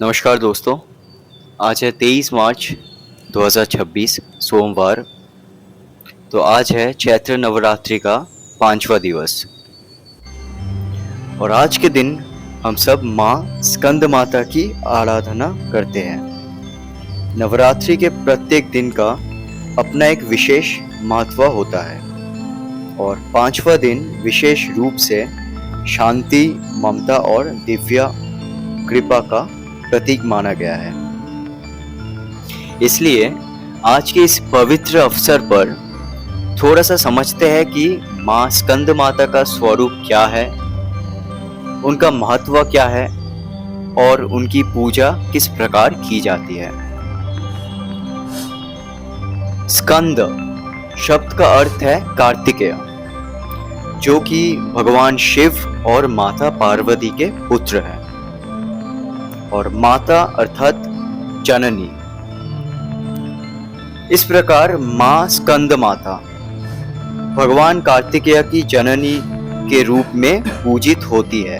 नमस्कार दोस्तों। आज है 23 मार्च 2026 सोमवार। तो आज है चैत्र नवरात्रि का 5वां दिवस और आज के दिन हम सब माँ स्कंद माता की आराधना करते हैं। नवरात्रि के प्रत्येक दिन का अपना एक विशेष महत्व होता है और 5वां दिन विशेष रूप से शांति, ममता और दिव्य कृपा का प्रतीक माना गया है। इसलिए आज के इस पवित्र अवसर पर थोड़ा सा समझते हैं कि माँ स्कंद माता का स्वरूप क्या है, उनका महत्व क्या है और उनकी पूजा किस प्रकार की जाती है। स्कंद शब्द का अर्थ है कार्तिकेय, जो कि भगवान शिव और माता पार्वती के पुत्र हैं, और माता अर्थात जननी। इस प्रकार माँ स्कंद माता भगवान कार्तिकेय की जननी के रूप में पूजित होती है।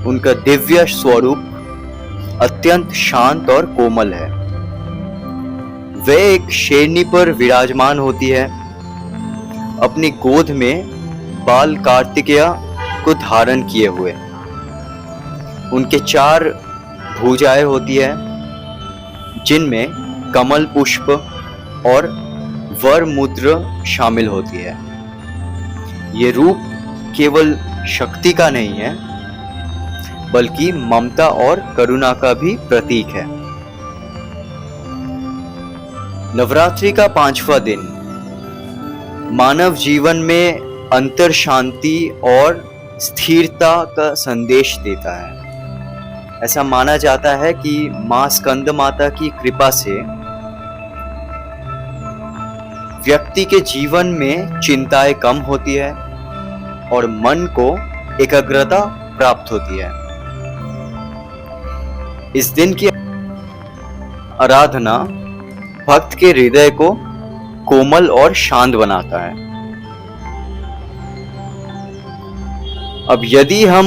उनका दिव्य स्वरूप अत्यंत शांत और कोमल है। वे एक शेरनी पर विराजमान होती है, अपनी गोद में बाल कार्तिकेय को धारण किए हुए। उनके 4 भुजाएं होती है, जिनमें कमल पुष्प और वर मुद्र शामिल होती है। ये रूप केवल शक्ति का नहीं है, बल्कि ममता और करुणा का भी प्रतीक है। नवरात्रि का 5वां दिन मानव जीवन में अंतर शांति और स्थिरता का संदेश देता है। ऐसा माना जाता है कि माँ स्कंद माता की कृपा से व्यक्ति के जीवन में चिंताएं कम होती है और मन को एकाग्रता प्राप्त होती है। इस दिन की आराधना भक्त के हृदय को कोमल और शांत बनाता है। अब यदि हम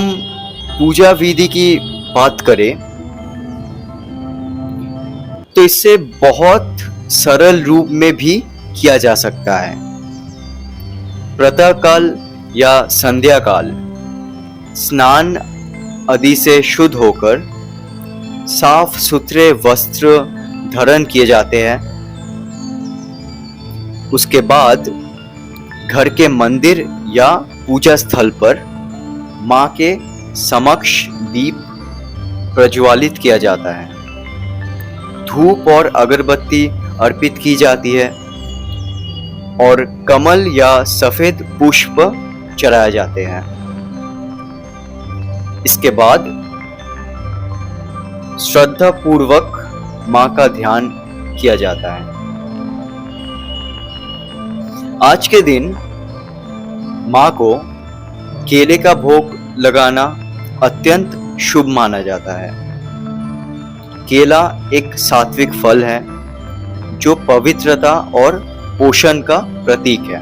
पूजा विधि की बात करें तो इससे बहुत सरल रूप में भी किया जा सकता है। प्रातः काल या संध्या काल स्नान आदि से शुद्ध होकर साफ सुथरे वस्त्र धारण किए जाते हैं। उसके बाद घर के मंदिर या पूजा स्थल पर मां के समक्ष दीप प्रज्वलित किया जाता है। धूप और अगरबत्ती अर्पित की जाती है और कमल या सफेद पुष्प चढ़ाए जाते हैं। इसके बाद श्रद्धा पूर्वक मां का ध्यान किया जाता है। आज के दिन मां को केले का भोग लगाना अत्यंत शुभ माना जाता है। केला एक सात्विक फल है जो पवित्रता और पोषण का प्रतीक है,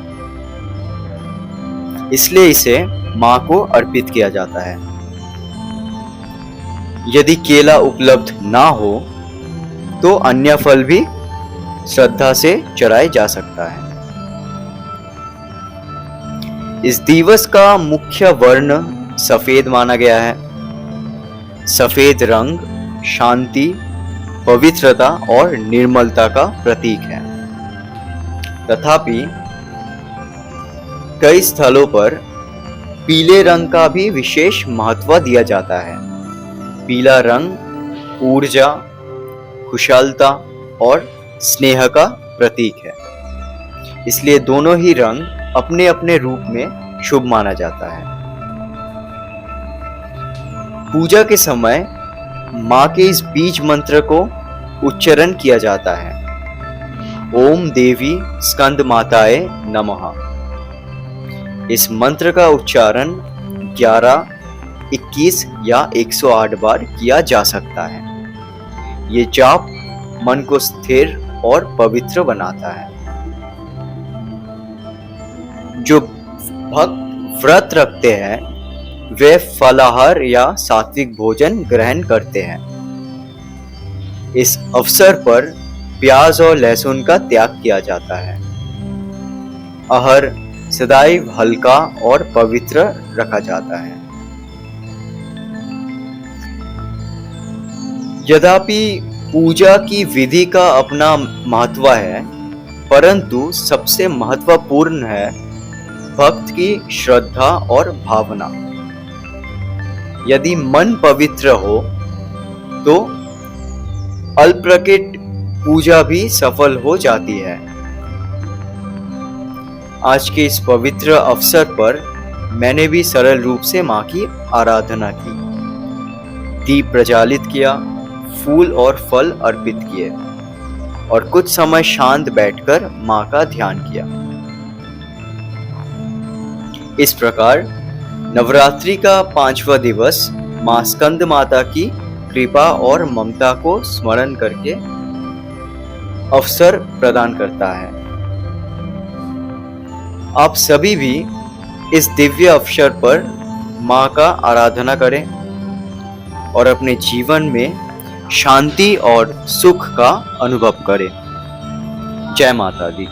इसलिए इसे मां को अर्पित किया जाता है। यदि केला उपलब्ध ना हो तो अन्य फल भी श्रद्धा से चढ़ाया जा सकता है। इस दिवस का मुख्य वर्ण सफेद माना गया है। सफेद रंग शांति, पवित्रता और निर्मलता का प्रतीक है। तथापि कई स्थलों पर पीले रंग का भी विशेष महत्व दिया जाता है। पीला रंग ऊर्जा, कुशलता और स्नेह का प्रतीक है, इसलिए दोनों ही रंग अपने अपने रूप में शुभ माना जाता है। पूजा के समय मां के इस बीज मंत्र को उच्चारण किया जाता है। ओम देवी स्कंद माताए नमः। इस मंत्र का उच्चारण 11, 21 या 108 बार किया जा सकता है। ये जाप मन को स्थिर और पवित्र बनाता है। जो भक्त व्रत रखते हैं वे फलाहार या सात्विक भोजन ग्रहण करते हैं इस अवसर पर प्याज और लहसुन का त्याग किया जाता है। आहर सदैव हल्का और पवित्र रखा जाता है। यद्यपि पूजा की विधि का अपना महत्व है, परंतु सबसे महत्वपूर्ण है भक्त की श्रद्धा और भावना। यदि मन पवित्र हो तो अल्पप्रकट पूजा भी सफल हो जाती है। आज के इस पवित्र अवसर पर मैंने भी सरल रूप से मां की आराधना की, दीप प्रज्वलित किया, फूल और फल अर्पित किए और कुछ समय शांत बैठकर मां का ध्यान किया। इस प्रकार नवरात्रि का 5वां दिवस मां स्कंद माता की कृपा और ममता को स्मरण करके अवसर प्रदान करता है। आप सभी भी इस दिव्य अवसर पर मां का आराधना करें और अपने जीवन में शांति और सुख का अनुभव करें। जय माता दी।